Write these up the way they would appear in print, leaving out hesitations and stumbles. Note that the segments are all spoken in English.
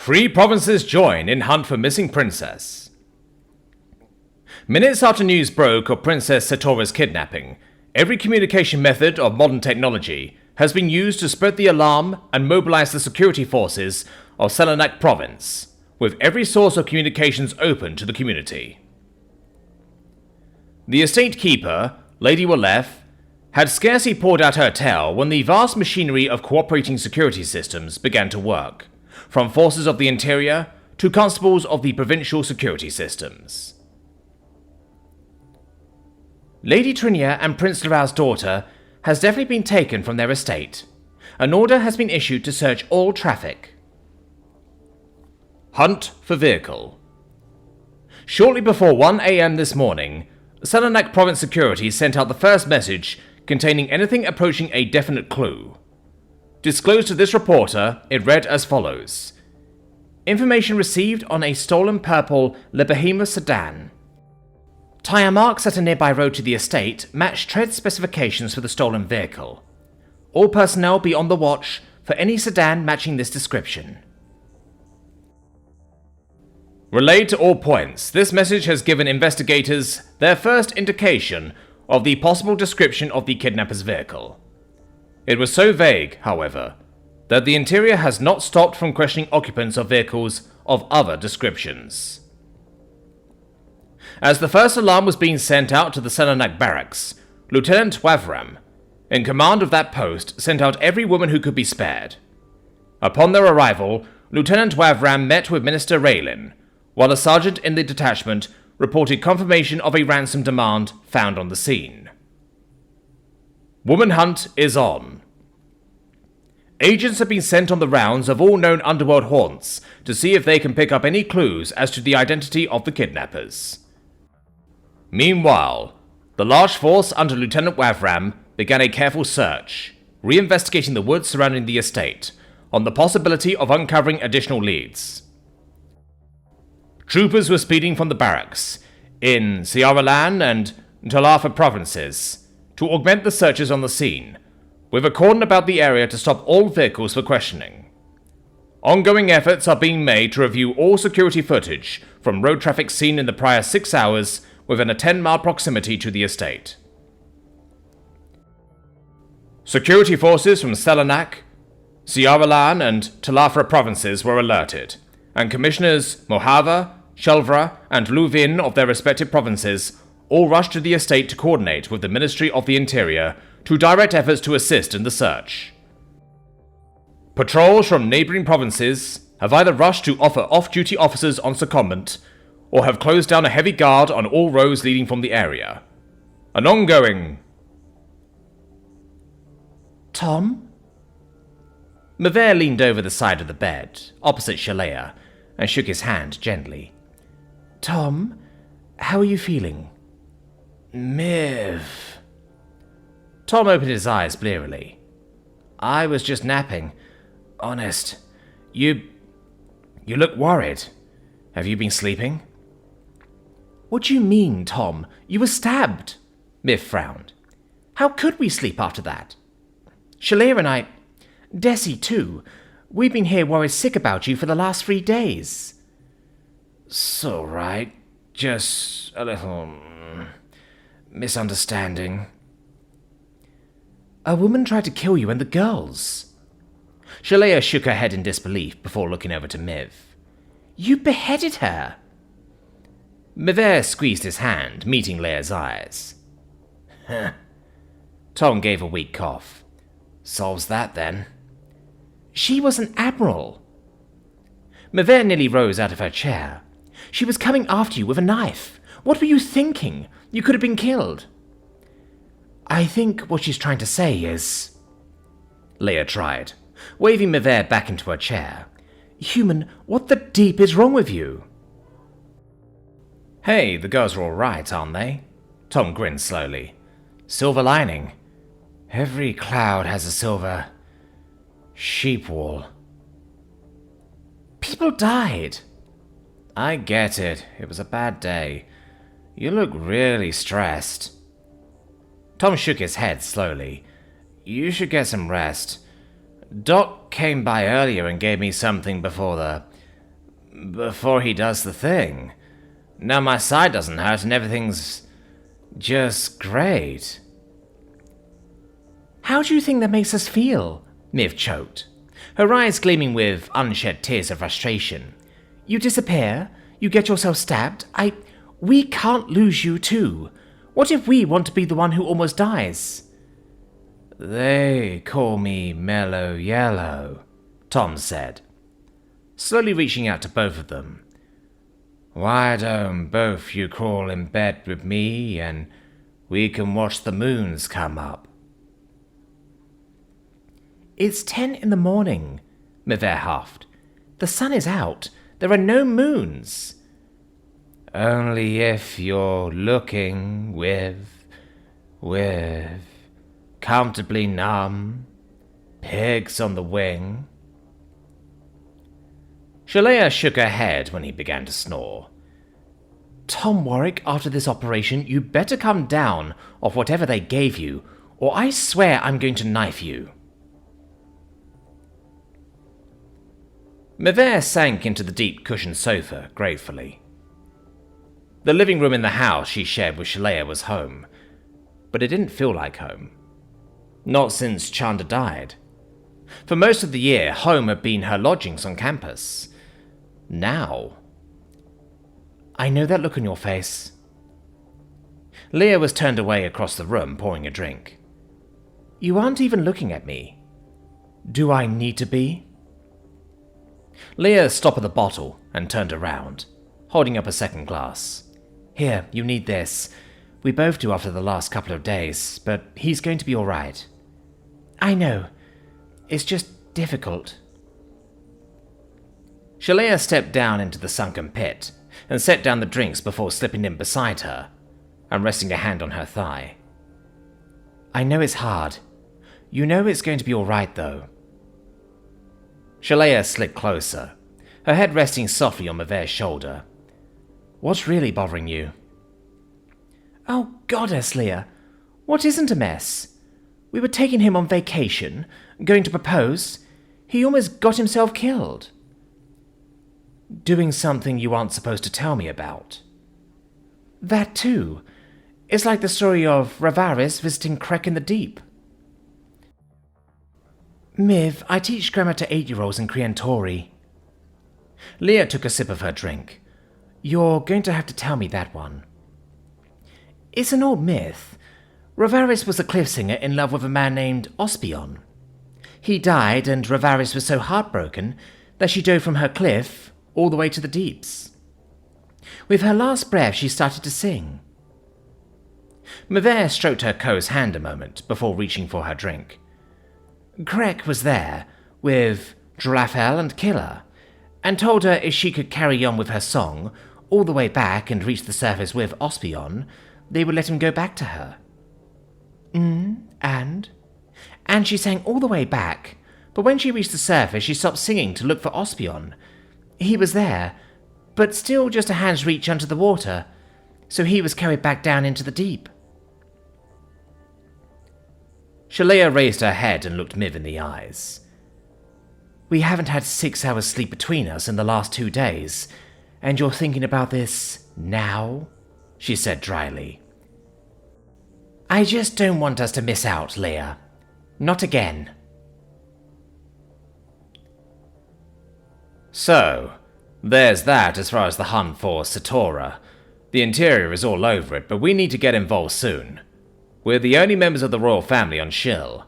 3 provinces join in hunt for missing princess. Minutes after news broke of Princess Ciora's kidnapping, every communication method of modern technology has been used to spread the alarm and mobilize the security forces of Selanak province, with every source of communications open to the community. The estate keeper, Lady Walef, had scarcely poured out her tale when the vast machinery of cooperating security systems began to work, from forces of the interior to constables of the provincial security systems. Lady Trinia and Prince Larao's daughter has definitely been taken from their estate. An order has been issued to search all traffic. Hunt for vehicle. Shortly before 1 a.m. this morning, Selanak Province Security sent out the first message containing anything approaching a definite clue. Disclosed to this reporter, it read as follows. Information received on a stolen purple Le Behemoth sedan. Tire marks at a nearby road to the estate match tread specifications for the stolen vehicle. All personnel be on the watch for any sedan matching this description. Relayed to all points, this message has given investigators their first indication of the possible description of the kidnapper's vehicle. It was so vague, however, that the interior has not stopped from questioning occupants of vehicles of other descriptions. As the first alarm was being sent out to the Selanak barracks, Lieutenant Wavram, in command of that post, sent out every woman who could be spared. Upon their arrival, Lieutenant Wavram met with Minister Raylin, while a sergeant in the detachment reported confirmation of a ransom demand found on the scene. Woman hunt is on. Agents have been sent on the rounds of all known underworld haunts to see if they can pick up any clues as to the identity of the kidnappers. Meanwhile, the large force under Lieutenant Wavram began a careful search, reinvestigating the woods surrounding the estate, on the possibility of uncovering additional leads. Troopers were speeding from the barracks, in Ciaralan and Talafa provinces, to augment the searches on the scene, with a cordon about the area to stop all vehicles for questioning. Ongoing efforts are being made to review all security footage from road traffic seen in the prior 6 hours within a 10-mile proximity to the estate. Security forces from Selanak, Ciaralan and Talafra provinces were alerted, and Commissioners Mojave, Shelvra, and Luvin of their respective provinces all rushed to the estate to coordinate with the Ministry of the Interior to direct efforts to assist in the search. Patrols from neighboring provinces have either rushed to offer off-duty officers on secondment, or have closed down a heavy guard on all roads leading from the area. An ongoing... Tom? Mavere leaned over the side of the bed, opposite Shalea, and shook his hand gently. Tom, how are you feeling? Miv. Tom opened his eyes blearily. I was just napping. Honest. You look worried. Have you been sleeping? What do you mean, Tom? You were stabbed. Miv frowned. How could we sleep after that? Shalea and I... Desi, too. We've been here worried sick about you for the last 3 days. So right. Just a little... misunderstanding. A woman tried to kill you and the girls. Shalea shook her head in disbelief before looking over to Miv. You beheaded her. Mavere squeezed his hand, meeting Leia's eyes. Tom gave a weak cough. Solves that, then. She was an admiral. Mavere nearly rose out of her chair. She was coming after you with a knife. What were you thinking? You could have been killed. I think what she's trying to say is... Leia tried, waving Mavere back into her chair. Human, what the deep is wrong with you? Hey, the girls are all right, aren't they? Tom grinned slowly. Silver lining. Every cloud has a silver... sheep wall. People died. I get it. It was a bad day. You look really stressed. Tom shook his head slowly. You should get some rest. Doc came by earlier and gave me something before the before he does the thing. Now my side doesn't hurt and everything's just great. How do you think that makes us feel? Miv choked, her eyes gleaming with unshed tears of frustration. You disappear, you get yourself stabbed, we can't lose you too. What if we want to be the one who almost dies? They call me Mellow Yellow, Tom said, slowly reaching out to both of them. Why don't both you crawl in bed with me and we can watch the moons come up? It's 10 in the morning, Mivere huffed. The sun is out. There are no moons. Only if you're looking with comfortably numb, pigs on the wing. Shalea shook her head when he began to snore. Tom Warwick, after this operation, you better come down off whatever they gave you, or I swear I'm going to knife you. Mivere sank into the deep cushioned sofa gratefully. The living room in the house she shared with Shalea was home, but it didn't feel like home. Not since Chanda died. For most of the year, home had been her lodgings on campus. Now... I know that look on your face. Leah was turned away across the room, pouring a drink. You aren't even looking at me. Do I need to be? Leah stopped the bottle and turned around, holding up a second glass. Here, you need this. We both do after the last couple of days, but he's going to be all right. I know. It's just difficult. Shalea stepped down into the sunken pit and set down the drinks before slipping in beside her and resting a hand on her thigh. I know it's hard. You know it's going to be all right, though. Shalea slid closer, her head resting softly on Mivere's shoulder. What's really bothering you? Oh, goddess, Leah. What isn't a mess? We were taking him on vacation, going to propose. He almost got himself killed. Doing something you aren't supposed to tell me about. That too. It's like the story of Ravaris visiting Krek in the Deep. Miv, I teach grammar to 8-year-olds in Kriantori. Leah took a sip of her drink. You're going to have to tell me that one. It's an old myth. Ravaris was a cliff singer in love with a man named Ospion. He died, and Ravaris was so heartbroken that she dove from her cliff all the way to the deeps. With her last breath, she started to sing. Mivere stroked her co's hand a moment before reaching for her drink. Krek was there, with Drafel and Killer, and told her if she could carry on with her song all the way back and reach the surface with Ospion, they would let him go back to her. And she sang all the way back, but when she reached the surface, she stopped singing to look for Ospion. He was there, but still just a hand's reach under the water, so he was carried back down into the deep. Shalea raised her head and looked Miv in the eyes. We haven't had 6 hours sleep between us in the last 2 days, and you're thinking about this now? She said dryly. I just don't want us to miss out, Leah. Not again. So, there's that as far as the hunt for Satora. The interior is all over it, but we need to get involved soon. We're the only members of the royal family on Shill.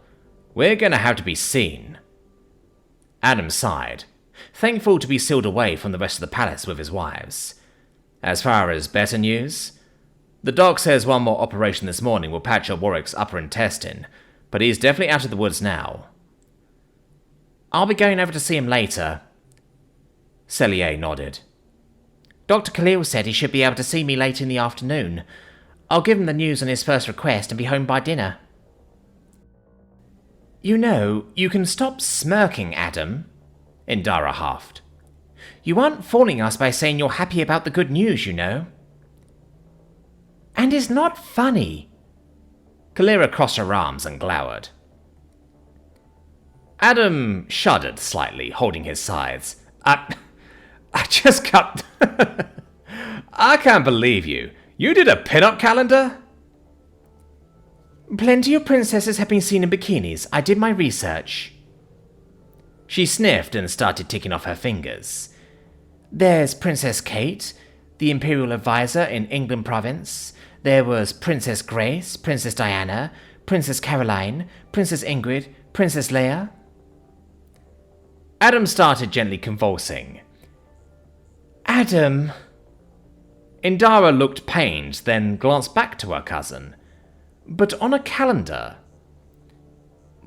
We're gonna have to be seen. Adam sighed, thankful to be sealed away from the rest of the palace with his wives. As far as better news, the doc says one more operation this morning will patch up Warwick's upper intestine, but he's definitely out of the woods now. I'll be going over to see him later. Cellier nodded. Dr. Khalil said he should be able to see me later in the afternoon. I'll give him the news on his first request and be home by dinner. You know, you can stop smirking, Adam, Indara huffed. You aren't fooling us by saying you're happy about the good news, you know. And it's not funny. Kalira crossed her arms and glowered. Adam shuddered slightly, holding his sides. I just cut... I can't believe you. You did a pin-up calendar? Plenty of princesses have been seen in bikinis. I did my research. She sniffed and started ticking off her fingers. There's Princess Kate, the Imperial Advisor in England Province. There was Princess Grace, Princess Diana, Princess Caroline, Princess Ingrid, Princess Leia. Adam started gently convulsing. Adam... Indara looked pained, then glanced back to her cousin. But on a calendar...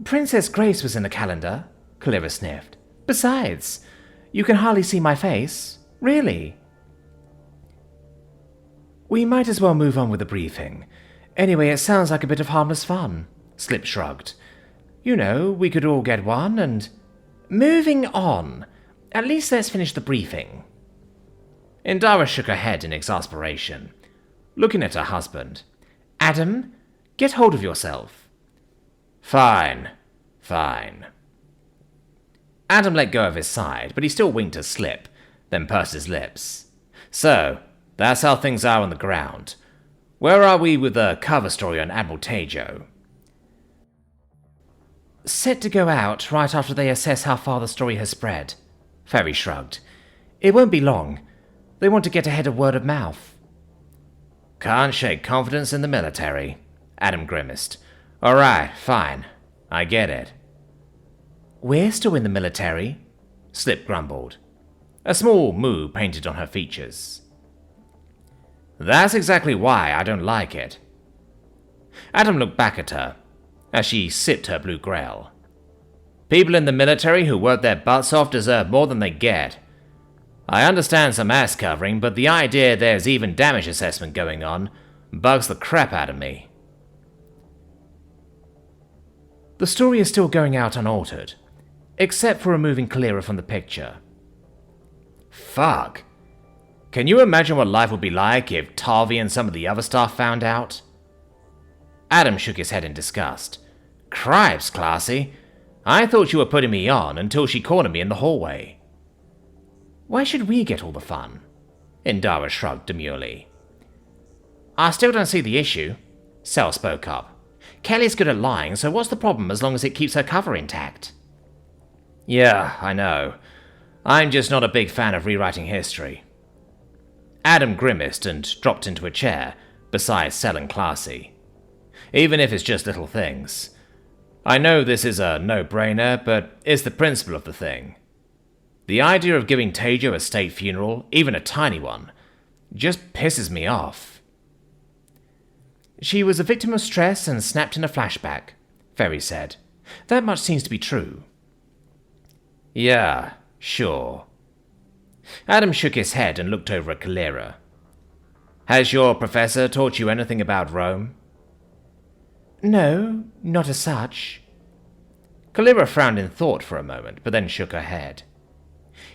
Princess Grace was in the calendar, Calera sniffed. Besides, you can hardly see my face. Really. We might as well move on with the briefing. Anyway, it sounds like a bit of harmless fun, Slip shrugged. You know, we could all get one and... Moving on. At least let's finish the briefing. Indara shook her head in exasperation, looking at her husband. Adam, get hold of yourself. Fine. Adam let go of his side, but he still winked at Slip, then pursed his lips. So, that's how things are on the ground. Where are we with the cover story on Admiral Tejo? Set to go out right after they assess how far the story has spread. Ferry shrugged. It won't be long. They want to get ahead of word of mouth. Can't shake confidence in the military, Adam grimaced. Alright, fine. I get it. We're still in the military, Slip grumbled. A small moue painted on her features. That's exactly why I don't like it. Adam looked back at her as she sipped her blue grail. People in the military who work their butts off deserve more than they get. I understand some ass covering, but the idea there's even damage assessment going on bugs the crap out of me. The story is still going out unaltered, except for removing Calera from the picture. Fuck. Can you imagine what life would be like if Tarvi and some of the other staff found out? Adam shook his head in disgust. Cripes, Classy. I thought you were putting me on until she cornered me in the hallway. Why should we get all the fun? Indara shrugged demurely. I still don't see the issue, Cell spoke up. Kelly's good at lying, so what's the problem as long as it keeps her cover intact? Yeah, I know. I'm just not a big fan of rewriting history. Adam grimaced and dropped into a chair beside Cell and Classy. Even if it's just little things. I know this is a no-brainer, but it's the principle of the thing. The idea of giving Tejo a state funeral, even a tiny one, just pisses me off. She was a victim of stress and snapped in a flashback, Ferry said. That much seems to be true. Yeah, sure. Adam shook his head and looked over at Calera. Has your professor taught you anything about Rome? No, not as such. Calera frowned in thought for a moment, but then shook her head.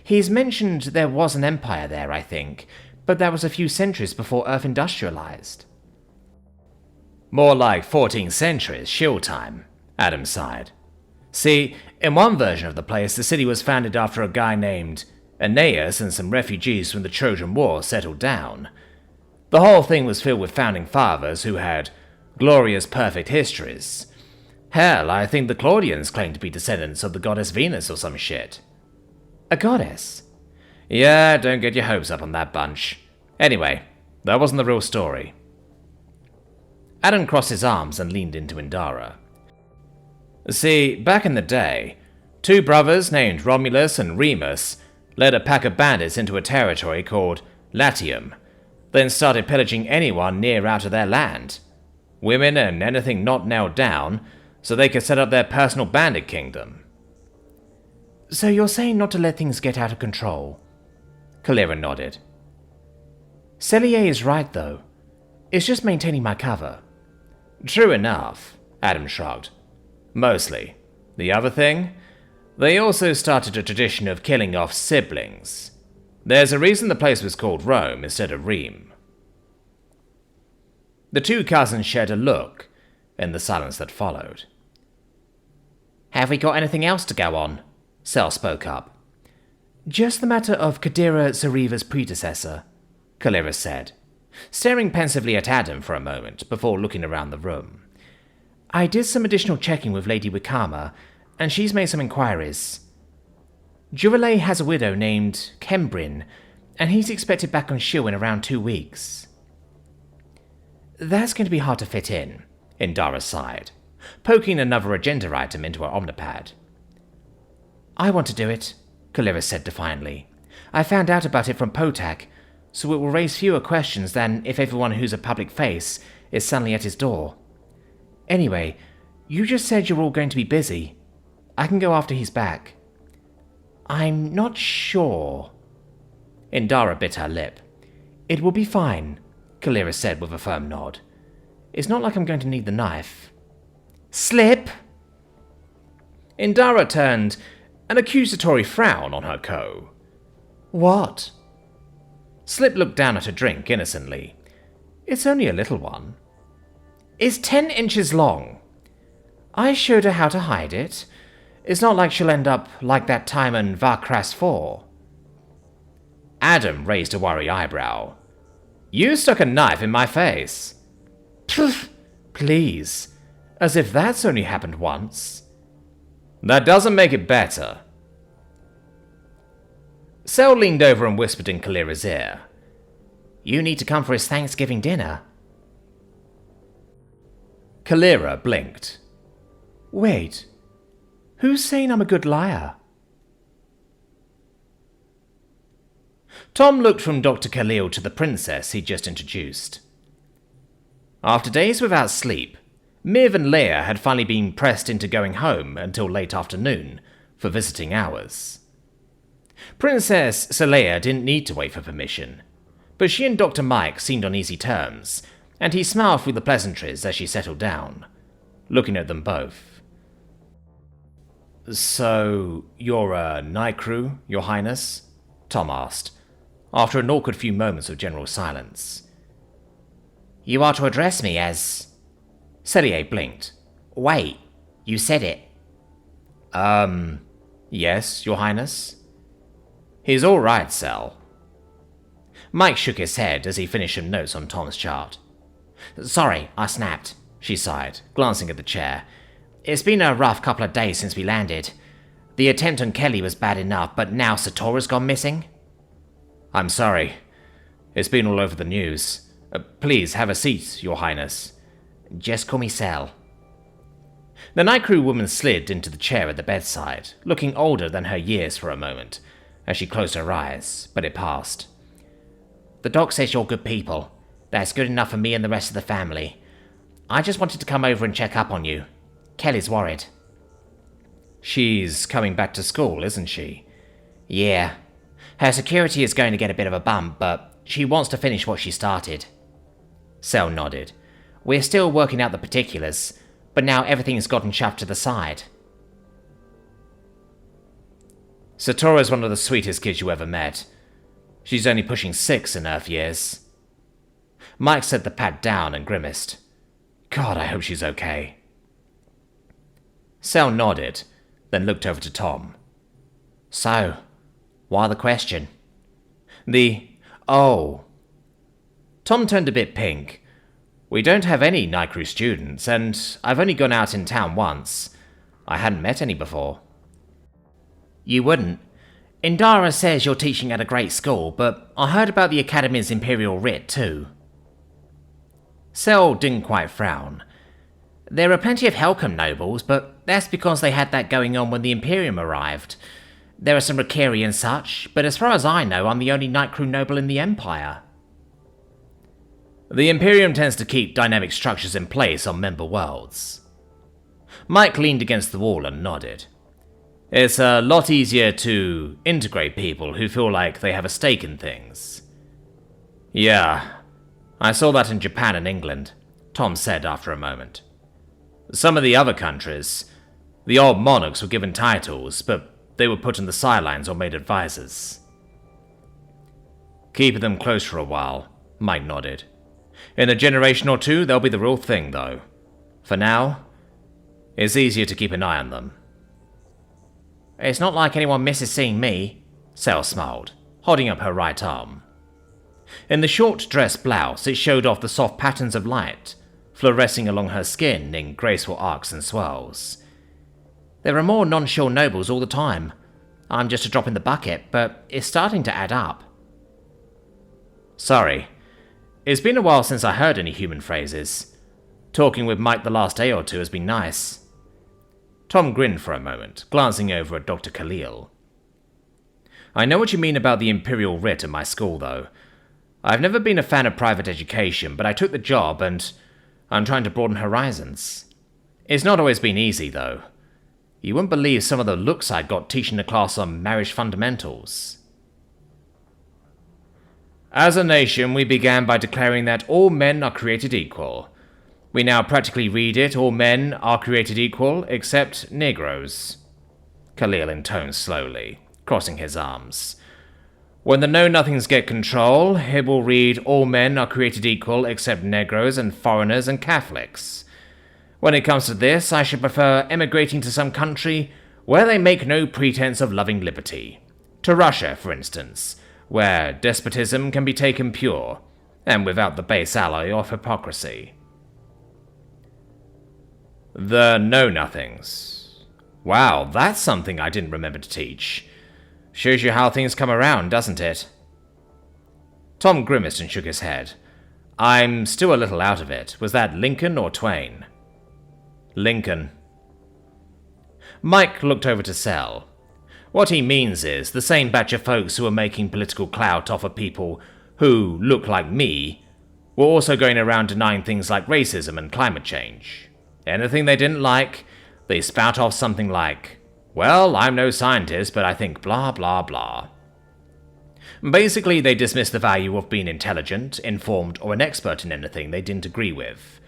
He's mentioned there was an empire there, I think, but that was a few centuries before Earth industrialized. More like 14 centuries, shield time, Adam sighed. See, in one version of the place, the city was founded after a guy named Aeneas and some refugees from the Trojan War settled down. The whole thing was filled with founding fathers who had glorious, perfect histories. Hell, I think the Claudians claimed to be descendants of the goddess Venus or some shit. A goddess? Yeah, don't get your hopes up on that bunch. Anyway, that wasn't the real story. Adam crossed his arms and leaned into Indara. See, back in the day, two brothers named Romulus and Remus led a pack of bandits into a territory called Latium, then started pillaging anyone near out of their land. Women and anything not nailed down, so they could set up their personal bandit kingdom. So you're saying not to let things get out of control? Calera nodded. Cellier is right, though. It's just maintaining my cover. True enough, Adam shrugged. Mostly. The other thing? They also started a tradition of killing off siblings. There's a reason the place was called Rome instead of Rheims. The two cousins shared a look in the silence that followed. Have we got anything else to go on? Cell spoke up. Just the matter of Kadira Zariva's predecessor, Kalira said, staring pensively at Adam for a moment before looking around the room. I did some additional checking with Lady Wicama, and she's made some inquiries. Juralay has a widow named Kembrin, and he's expected back on Shield in around 2 weeks. That's going to be hard to fit in, Indara sighed, poking another agenda item into her omnipad. I want to do it, Kalira said defiantly. I found out about it from Potak, so it will raise fewer questions than if everyone who's a public face is suddenly at his door. Anyway, you just said you're all going to be busy. I can go after he's back. I'm not sure. Indara bit her lip. It will be fine, Kalira said with a firm nod. It's not like I'm going to need the knife. Slip! Indara turned an accusatory frown on her co. What? Slip looked down at her drink innocently. It's only a little one. It's 10 inches long. I showed her how to hide it. It's not like she'll end up like that time in Varkras 4. Adam raised a worried eyebrow. You stuck a knife in my face. Pfft, please. As if that's only happened once. That doesn't make it better. Sel leaned over and whispered in Kalira's ear. You need to come for his Thanksgiving dinner. Kalira blinked. Wait, who's saying I'm a good liar? Tom looked from Dr. Khalil to the princess he'd just introduced. After days without sleep, Miv and Leia had finally been pressed into going home until late afternoon for visiting hours. Princess Cier didn't need to wait for permission, but she and Dr. Mike seemed on easy terms, and he smiled through the pleasantries as she settled down, looking at them both. So, you're a night crew, Your Highness? Tom asked, after an awkward few moments of general silence. You are to address me as... Cellier blinked. Wait, you said it. Yes, Your Highness? He's all right, Cell. Mike shook his head as he finished some notes on Tom's chart. Sorry, I snapped, she sighed, glancing at the chair. It's been a rough couple of days since we landed. The attempt on Kelly was bad enough, but now Satora's gone missing? I'm sorry. It's been all over the news. Please have a seat, Your Highness. Just call me Cell. The night crew woman slid into the chair at the bedside, looking older than her years for a moment, as she closed her eyes, but it passed. The doc says you're good people. That's good enough for me and the rest of the family. I just wanted to come over and check up on you. Kelly's worried. She's coming back to school, isn't she? Yeah. Her security is going to get a bit of a bump, but she wants to finish what she started. Cell nodded. We're still working out the particulars, but now everything's gotten shoved to the side. Satora's one of the sweetest kids you ever met. She's only pushing 6 in Earth years. Mike set the pad down and grimaced. God, I hope she's okay. Cell nodded, then looked over to Tom. So, why the question? Oh. Tom turned a bit pink. We don't have any night crew students, and I've only gone out in town once. I hadn't met any before. You wouldn't. Indara says you're teaching at a great school, but I heard about the Academy's Imperial Writ too. Cell didn't quite frown. There are plenty of Helcom nobles, but that's because they had that going on when the Imperium arrived. There are some Rakiri and such, but as far as I know, I'm the only night crew noble in the Empire. The Imperium tends to keep dynamic structures in place on member worlds. Mike leaned against the wall and nodded. It's a lot easier to integrate people who feel like they have a stake in things. Yeah, I saw that in Japan and England, Tom said after a moment. Some of the other countries, the old monarchs were given titles, but they were put in the sidelines or made advisors. Keeping them close for a while, Mike nodded. In a generation or two, they'll be the real thing, though. For now, it's easier to keep an eye on them. It's not like anyone misses seeing me, Sel smiled, holding up her right arm. In the short dress blouse, it showed off the soft patterns of light, fluorescing along her skin in graceful arcs and swirls. There are more non-shore nobles all the time. I'm just a drop in the bucket, but it's starting to add up. Sorry. It's been a while since I heard any human phrases. Talking with Mike the last day or two has been nice. Tom grinned for a moment, glancing over at Dr. Khalil. I know what you mean about the imperial writ at my school, though. I've never been a fan of private education, but I took the job and I'm trying to broaden horizons. It's not always been easy, though. You wouldn't believe some of the looks I got teaching a class on marriage fundamentals. As a nation, we began by declaring that all men are created equal. We now practically read it, all men are created equal, except Negroes. Khalil intoned slowly, crossing his arms. When the Know-Nothings get control, it will read all men are created equal except Negroes and foreigners and Catholics. When it comes to this, I should prefer emigrating to some country where they make no pretense of loving liberty. To Russia, for instance, where despotism can be taken pure, and without the base alloy of hypocrisy. The Know-Nothings. Wow, that's something I didn't remember to teach. Shows you how things come around, doesn't it? Tom grimaced and shook his head. I'm still a little out of it. Was that Lincoln or Twain? Lincoln. Mike looked over to Sel. What he means is, the same batch of folks who are making political clout off of people who look like me were also going around denying things like racism and climate change. Anything they didn't like, they spout off something like, well, I'm no scientist, but I think blah blah blah. Basically, they dismiss the value of being intelligent, informed, or an expert in anything they didn't agree with.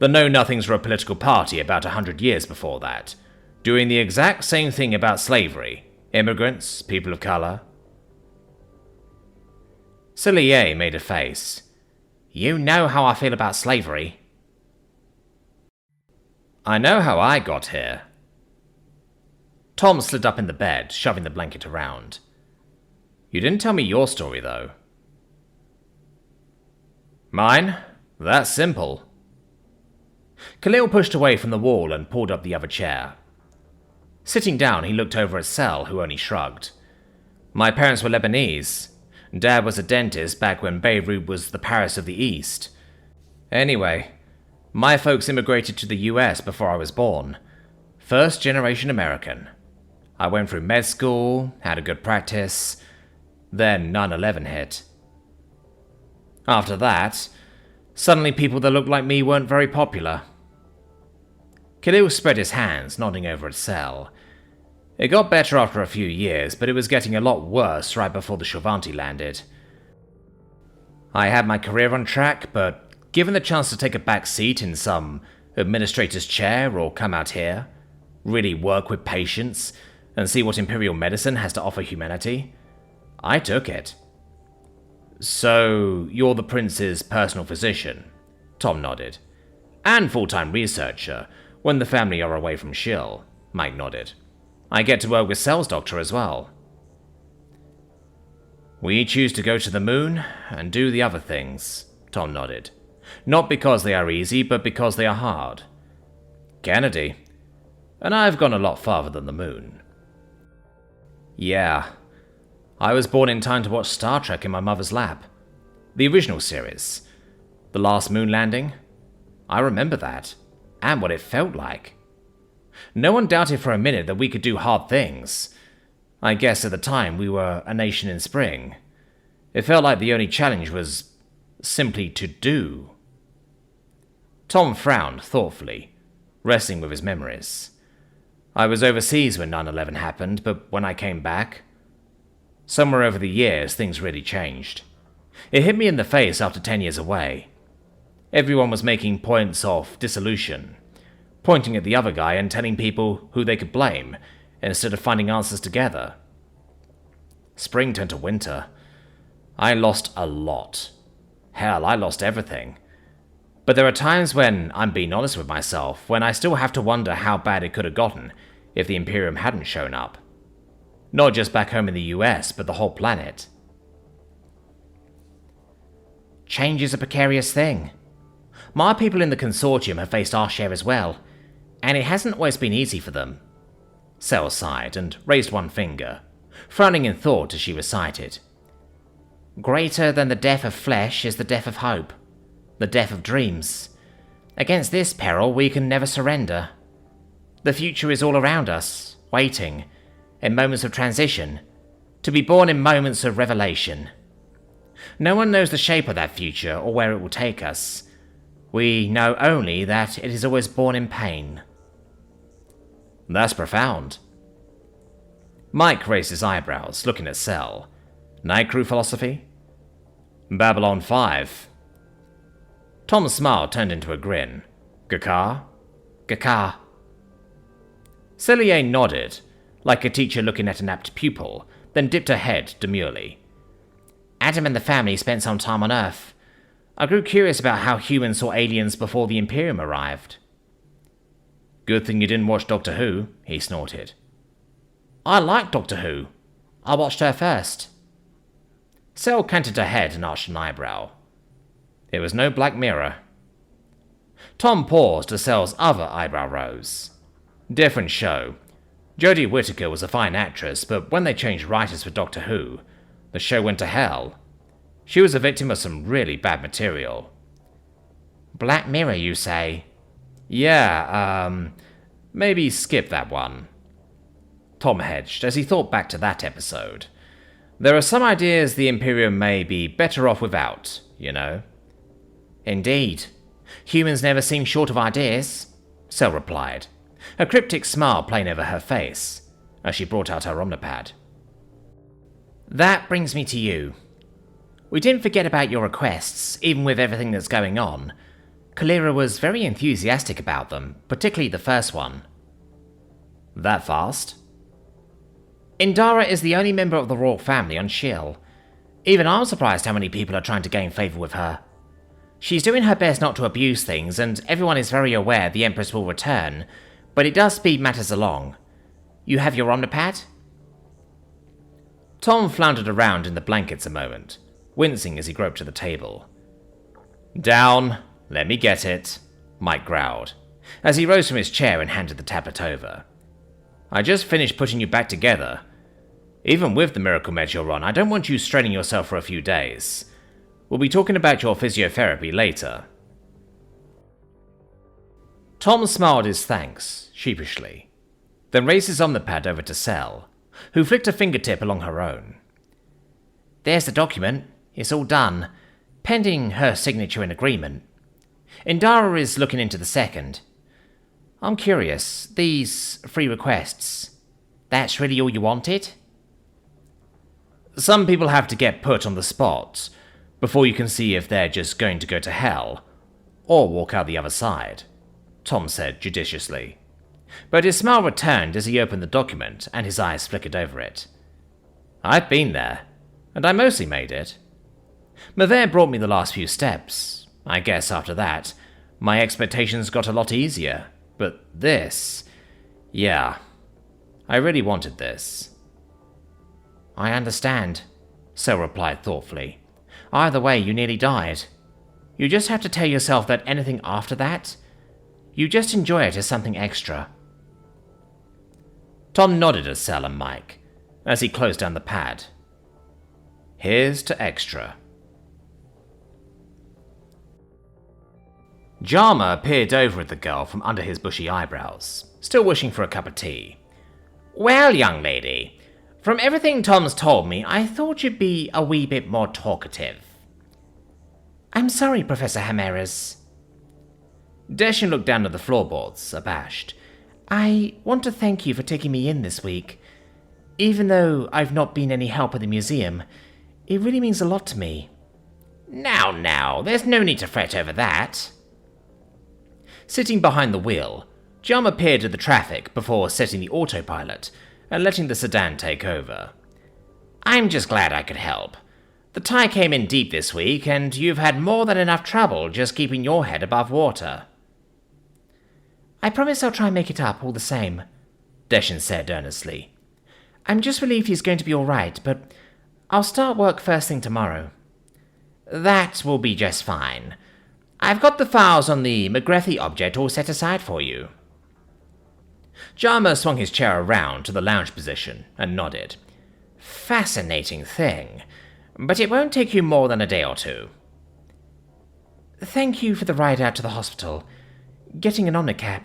The Know-Nothings were a political party about 100 years before that, doing the exact same thing about slavery, immigrants, people of color. Cier made a face. You know how I feel about slavery. I know how I got here. Tom slid up in the bed, shoving the blanket around. You didn't tell me your story, though. Mine? That's simple. Khalil pushed away from the wall and pulled up the other chair. Sitting down, he looked over at Sel, who only shrugged. My parents were Lebanese. Dad was a dentist back when Beirut was the Paris of the East. Anyway, my folks immigrated to the US before I was born. First generation American. I went through med school, had a good practice. Then 9/11 hit. After that, suddenly people that looked like me weren't very popular. Khalil spread his hands, nodding over at Sel. It got better after a few years, but it was getting a lot worse right before the Shovanti landed. I had my career on track, but given the chance to take a back seat in some administrator's chair or come out here, really work with patients, and see what Imperial medicine has to offer humanity, I took it. So, you're the Prince's personal physician? Tom nodded. And full-time researcher, when the family are away from Shill, Mike nodded. I get to work with Sel's doctor as well. We choose to go to the moon and do the other things, Tom nodded. Not because they are easy, but because they are hard. Kennedy. And I've gone a lot farther than the moon. Yeah. I was born in time to watch Star Trek in my mother's lap. The original series. The last moon landing. I remember that. And what it felt like. No one doubted for a minute that we could do hard things. I guess at the time we were a nation in spring. It felt like the only challenge was simply to do. Tom frowned thoughtfully, wrestling with his memories. I was overseas when 9/11 happened, but when I came back, somewhere over the years things really changed. It hit me in the face after 10 years away. Everyone was making points of dissolution, pointing at the other guy and telling people who they could blame, instead of finding answers together. Spring turned to winter. I lost a lot. Hell, I lost everything. But there are times when, I'm being honest with myself, when I still have to wonder how bad it could have gotten if the Imperium hadn't shown up. Not just back home in the US, but the whole planet. Change is a precarious thing. My people in the consortium have faced our share as well, and it hasn't always been easy for them. Cier sighed and raised one finger, frowning in thought as she recited. Greater than the death of flesh is the death of hope, the death of dreams. Against this peril we can never surrender. The future is all around us, waiting, in moments of transition, to be born in moments of revelation. No one knows the shape of that future or where it will take us. We know only that it is always born in pain. That's profound. Mike raised his eyebrows, looking at Cier. Night crew philosophy? Babylon 5. Tom's smile turned into a grin. Gakar? Gakar. Cier nodded, like a teacher looking at an apt pupil, then dipped her head demurely. Adam and the family spent some time on Earth. I grew curious about how humans saw aliens before the Imperium arrived. Good thing you didn't watch Doctor Who, he snorted. I like Doctor Who. I watched her first. Cier canted her head and arched an eyebrow. It was no Black Mirror. Tom paused as Cier's other eyebrow rose. Different show. Jodie Whittaker was a fine actress, but when they changed writers for Doctor Who, the show went to hell. She was a victim of some really bad material. Black Mirror, you say? Yeah, maybe skip that one. Tom hedged as he thought back to that episode. There are some ideas the Imperium may be better off without, you know. Indeed. Humans never seem short of ideas, Cier replied, a cryptic smile playing over her face, as she brought out her omnipad. That brings me to you. We didn't forget about your requests, even with everything that's going on. Kalira was very enthusiastic about them, particularly the first one. That fast? Indara is the only member of the royal family on Shiel. Even I'm surprised how many people are trying to gain favour with her. She's doing her best not to abuse things, and everyone is very aware the Empress will return, but it does speed matters along. You have your omnipad? Tom floundered around in the blankets a moment, wincing as he groped to the table. Down, let me get it, Mike growled, as he rose from his chair and handed the tablet over. I just finished putting you back together. Even with the miracle meds you're on, I don't want you straining yourself for a few days. We'll be talking about your physiotherapy later. Tom smiled his thanks, sheepishly, then raised his omnipad over to Cier, who flicked a fingertip along her own. There's the document. It's all done, pending her signature and agreement. Indara is looking into the second. I'm curious, these 3 requests, that's really all you wanted? Some people have to get put on the spot before you can see if they're just going to go to hell or walk out the other side, Tom said judiciously. But his smile returned as he opened the document and his eyes flickered over it. I've been there, and I mostly made it. Mavere brought me the last few steps. I guess after that, my expectations got a lot easier. But this... yeah, I really wanted this. I understand, Cier replied thoughtfully. Either way, you nearly died. You just have to tell yourself that anything after that, you just enjoy it as something extra. Tom nodded at Cier and Mike as he closed down the pad. Here's to extra. Jama peered over at the girl from under his bushy eyebrows, still wishing for a cup of tea. Well, young lady, from everything Tom's told me, I thought you'd be a wee bit more talkative. I'm sorry, Professor Hamaras. Deshin looked down at the floorboards, abashed. I want to thank you for taking me in this week. Even though I've not been any help at the museum, it really means a lot to me. Now, there's no need to fret over that. Sitting behind the wheel, Jama peered at the traffic before setting the autopilot and letting the sedan take over. I'm just glad I could help. The tide came in deep this week, and you've had more than enough trouble just keeping your head above water. I promise I'll try and make it up all the same, Deshin said earnestly. I'm just relieved he's going to be all right, but I'll start work first thing tomorrow. That will be just fine. I've got the files on the McGrethy object all set aside for you. Jarmer swung his chair around to the lounge position and nodded. Fascinating thing, but it won't take you more than a day or two. Thank you for the ride out to the hospital. Getting an omnicab.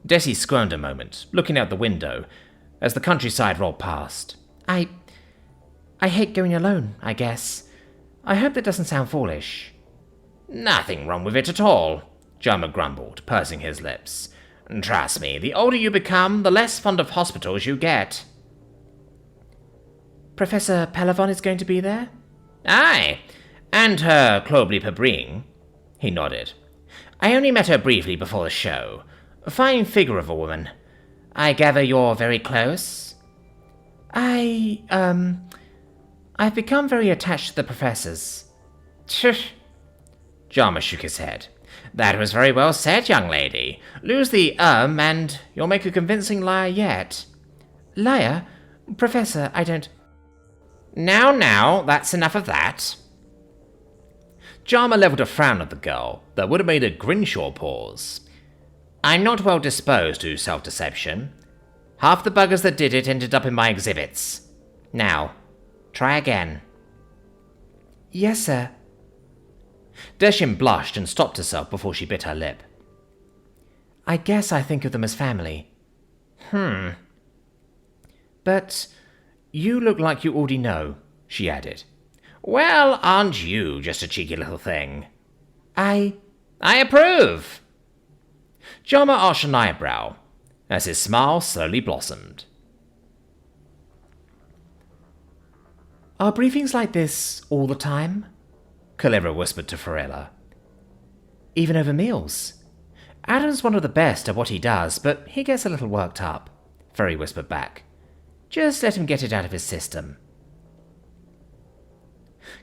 Desi squirmed a moment, looking out the window, as the countryside rolled past. I hate going alone, I guess. I hope that doesn't sound foolish. Nothing wrong with it at all, Jarmer grumbled, pursing his lips. Trust me, the older you become, the less fond of hospitals you get. Professor Pelavon is going to be there? Aye, and her Clobly Pabring. He nodded. I only met her briefly before the show. A fine figure of a woman. I gather you're very close? I've become very attached to the professors. Tch. Jarmer shook his head. That was very well said, young lady. Lose the and you'll make a convincing liar yet. Liar? Professor, I don't... Now, that's enough of that. Jarmer levelled a frown at the girl that would have made a Grinshaw pause. I'm not well disposed to self-deception. Half the buggers that did it ended up in my exhibits. Now, try again. Yes, sir. Deshin blushed and stopped herself before she bit her lip. I guess I think of them as family. But you look like you already know, she added. Well, aren't you just a cheeky little thing? I approve. Jarmer arched an eyebrow as his smile slowly blossomed. Are briefings like this all the time? Calera whispered to Farella. Even over meals? Adam's one of the best at what he does, but he gets a little worked up, Ferry whispered back. Just let him get it out of his system.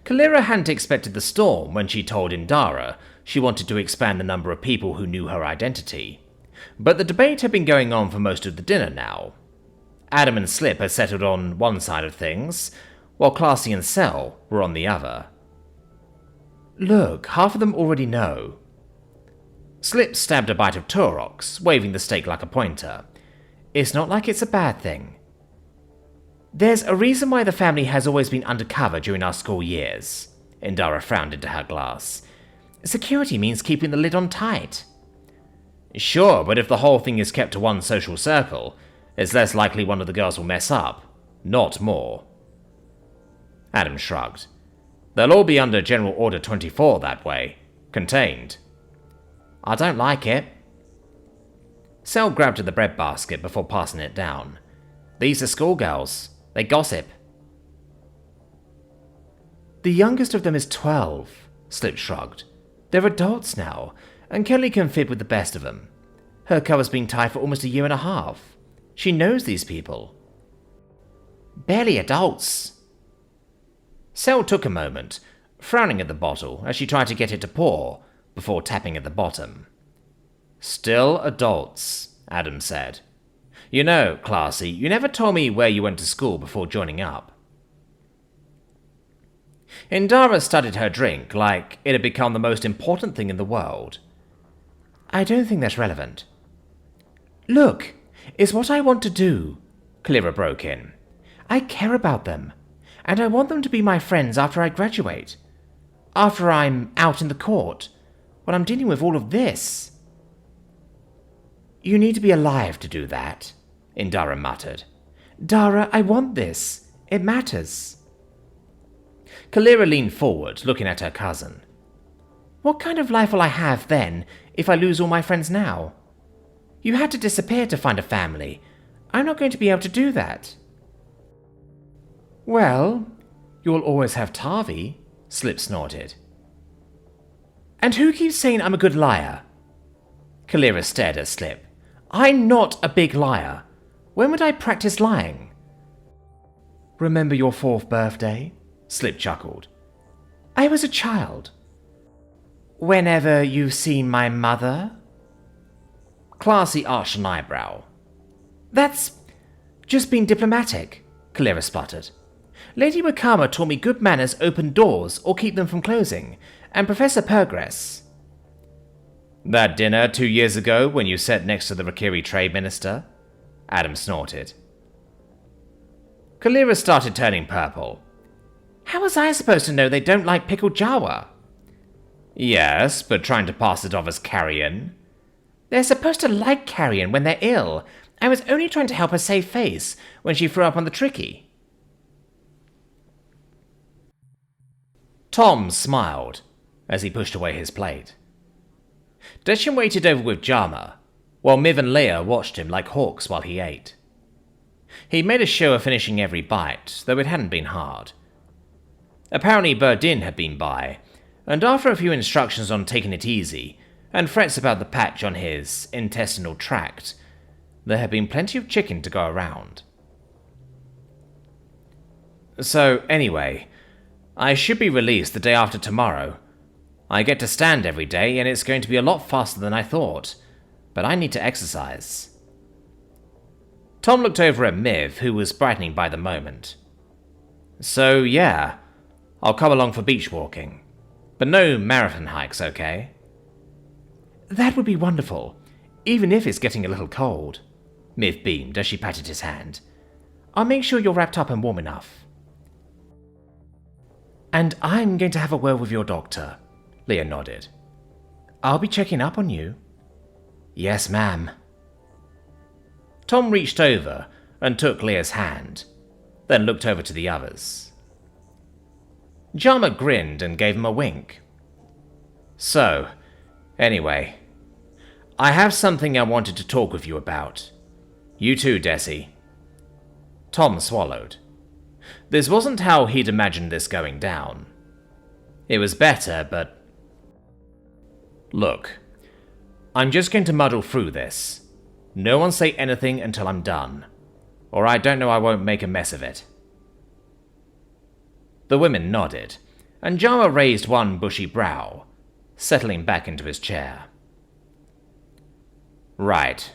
Calera hadn't expected the storm when she told Indara she wanted to expand the number of people who knew her identity. But the debate had been going on for most of the dinner now. Adam and Slip had settled on one side of things, while Classy and Cell were on the other. Look, half of them already know. Slip stabbed a bite of Turox, waving the steak like a pointer. It's not like it's a bad thing. There's a reason why the family has always been undercover during our school years. Indara frowned into her glass. Security means keeping the lid on tight. Sure, but if the whole thing is kept to one social circle, it's less likely one of the girls will mess up, not more. Adam shrugged. They'll all be under General Order 24 that way, contained. I don't like it. Cell grabbed at the breadbasket before passing it down. These are schoolgirls. They gossip. The youngest of them is 12, Slip shrugged. They're adults now, and Kelly can fib with the best of them. Her cover's been tied for almost a year and a half. She knows these people. Barely adults. Cell took a moment, frowning at the bottle as she tried to get it to pour, before tapping at the bottom. Still adults, Adam said. You know, Classy, you never told me where you went to school before joining up. Indara studied her drink like it had become the most important thing in the world. I don't think that's relevant. Look, it's what I want to do, Calera broke in. I care about them, and I want them to be my friends after I graduate. After I'm out in the court, when I'm dealing with all of this. You need to be alive to do that, Indara muttered. Dara, I want this. It matters. Calera leaned forward, looking at her cousin. What kind of life will I have, then, if I lose all my friends now? You had to disappear to find a family. I'm not going to be able to do that. Well, you'll always have Tavi, Slip snorted. And who keeps saying I'm a good liar? Calera stared at Slip. I'm not a big liar. When would I practice lying? Remember your 4th birthday? Slip chuckled. I was a child. Whenever you've seen my mother? Classy arched an eyebrow. That's Just being diplomatic, Kalira spluttered. Lady Wakama taught me good manners open doors or keep them from closing, and Professor Pergress. That dinner 2 years ago when you sat next to the Rakiri Trade Minister? Adam snorted. Kalira started turning purple. How was I supposed to know they don't like pickled Jawa? Yes, but trying to pass it off as carrion? They're supposed to like carrion when they're ill. I was only trying to help her save face when she threw up on the tricky. Tom smiled as he pushed away his plate. Deshin waited over with Jama, while Miv and Leia watched him like hawks while he ate. He made a show of finishing every bite, though it hadn't been hard. Apparently Burdin had been by, and after a few instructions on taking it easy, and threats about the patch on his intestinal tract, there had been plenty of chicken to go around. So, anyway, I should be released the day after tomorrow. I get to stand every day, and it's going to be a lot faster than I thought, but I need to exercise. Tom looked over at Miv, who was brightening by the moment. So, yeah, I'll come along for beach walking, but no marathon hikes, okay? That would be wonderful, even if it's getting a little cold, Miv beamed as she patted his hand. I'll make sure you're wrapped up and warm enough. And I'm going to have a word with your doctor, Leia nodded. I'll be checking up on you. Yes, ma'am. Tom reached over and took Leia's hand, then looked over to the others. Jama grinned and gave him a wink. So, anyway, I have something I wanted to talk with you about. You too, Desi. Tom swallowed. This wasn't how he'd imagined this going down. It was better, but... Look, I'm just going to muddle through this. No one say anything until I'm done, or I don't know I won't make a mess of it. The women nodded, and Jama raised one bushy brow, settling back into his chair. Right.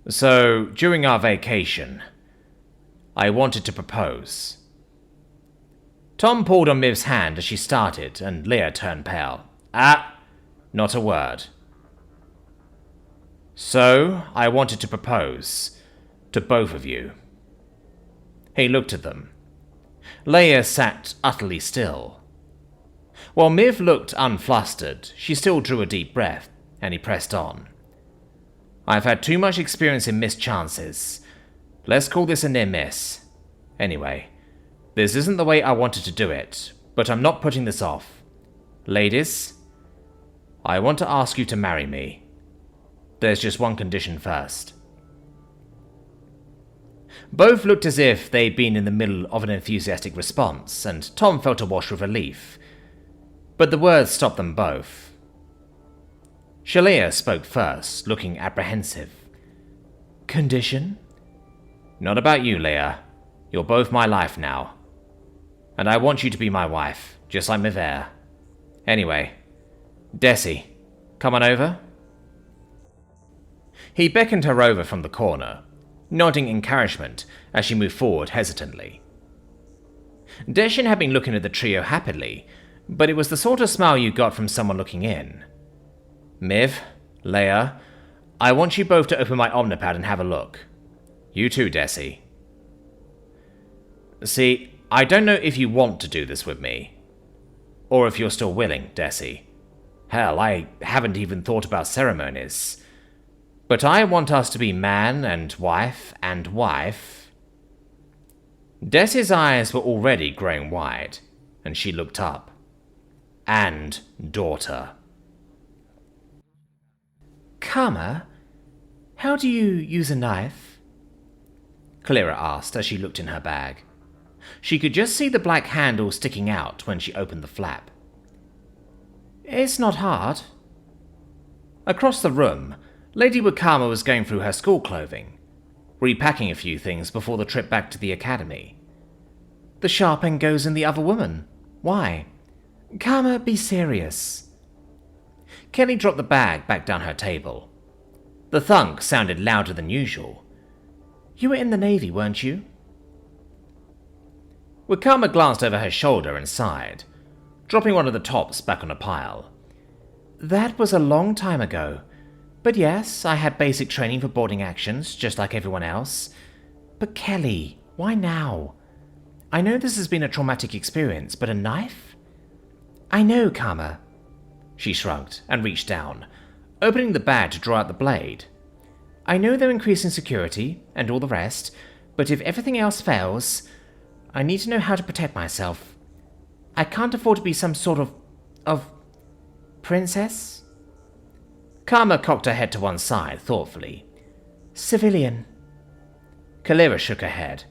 So, during our vacation, I wanted to propose. Tom pulled on Miv's hand as she started, and Leia turned pale. Not a word. So, I wanted to propose to both of you. He looked at them. Leia sat utterly still. While Miv looked unflustered, she still drew a deep breath, and he pressed on. I've had too much experience in mischances. Let's call this a near miss. Anyway, this isn't the way I wanted to do it, but I'm not putting this off. Ladies, I want to ask you to marry me. There's just one condition first. Both looked as if they'd been in the middle of an enthusiastic response, and Tom felt awash with relief. But the words stopped them both. Shalia spoke first, looking apprehensive. Condition? Not about you, Leia. You're both my life now. And I want you to be my wife, just like Miver. Anyway, Desi, come on over. He beckoned her over from the corner, nodding encouragement as she moved forward hesitantly. Deshin had been looking at the trio happily, but it was the sort of smile you got from someone looking in. Miv, Leia, I want you both to open my Omnipad and have a look. You too, Desi. See, I don't know if you want to do this with me, or if you're still willing, Desi. Hell, I haven't even thought about ceremonies. But I want us to be man and wife and wife. Desi's eyes were already growing wide, and she looked up. And daughter. Karma, how do you use a knife? Kalira asked as she looked in her bag. She could just see the black handle sticking out when she opened the flap. It's not hard. Across the room, Lady Wakama was going through her school clothing, repacking a few things before the trip back to the academy. The sharp end goes in the other woman. Why? Karma, be serious. Kelly dropped the bag back down her table. The thunk sounded louder than usual. You were in the Navy, weren't you? Wakama glanced over her shoulder and sighed, dropping one of the tops back on a pile. That was a long time ago. But yes, I had basic training for boarding actions, just like everyone else. But Kelly, why now? I know this has been a traumatic experience, but a knife? I know, Karma. She shrugged and reached down, opening the bag to draw out the blade. I know they're increasing security and all the rest, but if everything else fails, I need to know how to protect myself. I can't afford to be some sort of princess? Karma cocked her head to one side thoughtfully. Civilian. Kalira shook her head.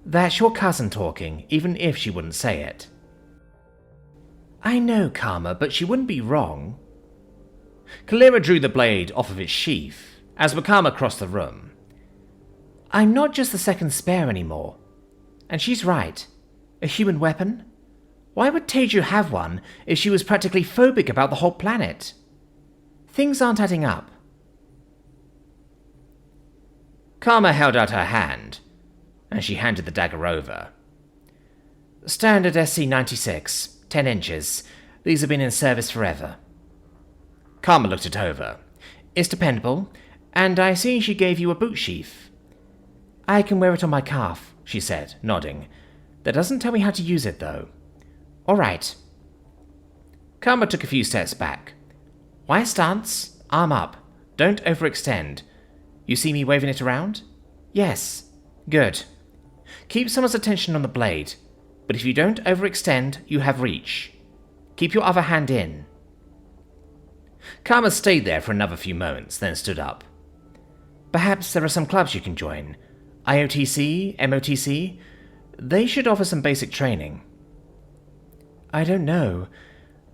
That's your cousin talking, even if she wouldn't say it. I know, Karma, but she wouldn't be wrong. Kalira drew the blade off of its sheath as Wakama crossed the room. I'm not just the second spare anymore. And she's right. A human weapon? Why would Teju have one if she was practically phobic about the whole planet? Things aren't adding up. Karma held out her hand, and she handed the dagger over. Standard SC-96, 10 inches. These have been in service forever. Karma looked it over. It's dependable, and I see she gave you a boot sheath. I can wear it on my calf, she said, nodding. That doesn't tell me how to use it, though. All right. Karma took a few steps back. Why stance? Arm up. Don't overextend. You see me waving it around? Yes. Good. Keep someone's attention on the blade, but if you don't overextend, you have reach. Keep your other hand in. Karma stayed there for another few moments, then stood up. Perhaps there are some clubs you can join. IOTC, MOTC. They should offer some basic training. I don't know.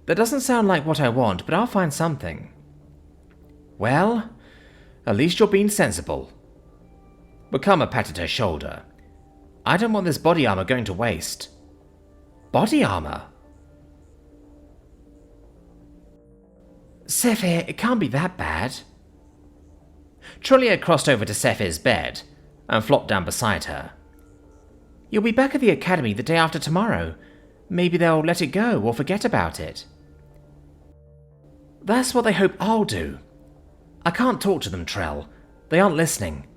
That doesn't sound like what I want, but I'll find something. Well, at least you're being sensible. Wakama patted her shoulder. I don't want this body armor going to waste. Body armor? Scifi, it can't be that bad. Trollia crossed over to Scifi's bed and flopped down beside her. You'll be back at the academy the day after tomorrow. Maybe they'll let it go or forget about it. That's what they hope I'll do. I can't talk to them, Trell. They aren't listening.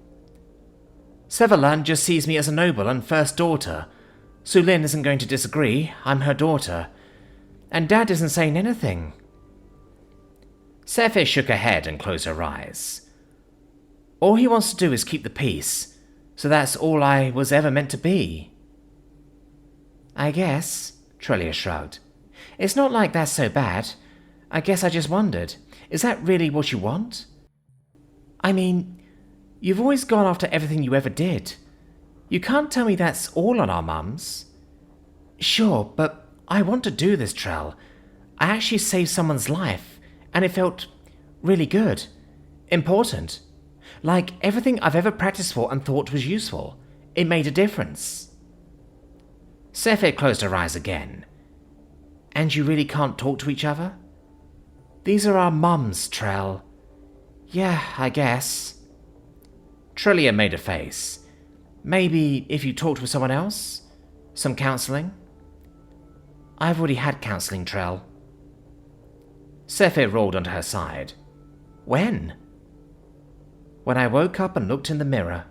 Severland just sees me as a noble and first daughter. Sulin isn't going to disagree. I'm her daughter. And Dad isn't saying anything. Scifi shook her head and closed her eyes. All he wants to do is keep the peace, so that's all I was ever meant to be. I guess, Trellia shrugged. It's not like that's so bad. I guess I just wondered, is that really what you want? I mean, you've always gone after everything you ever did. You can't tell me that's all on our mums. Sure, but I want to do this, Trell. I actually saved someone's life, and it felt really good. Important. Like everything I've ever practiced for and thought was useful. It made a difference. Scifi closed her eyes again. And you really can't talk to each other? These are our mums, Trell. Yeah, I guess. Trillia made a face. Maybe if you talked with someone else? Some counselling? I've already had counselling, Trell. Scifi rolled onto her side. When? When I woke up and looked in the mirror.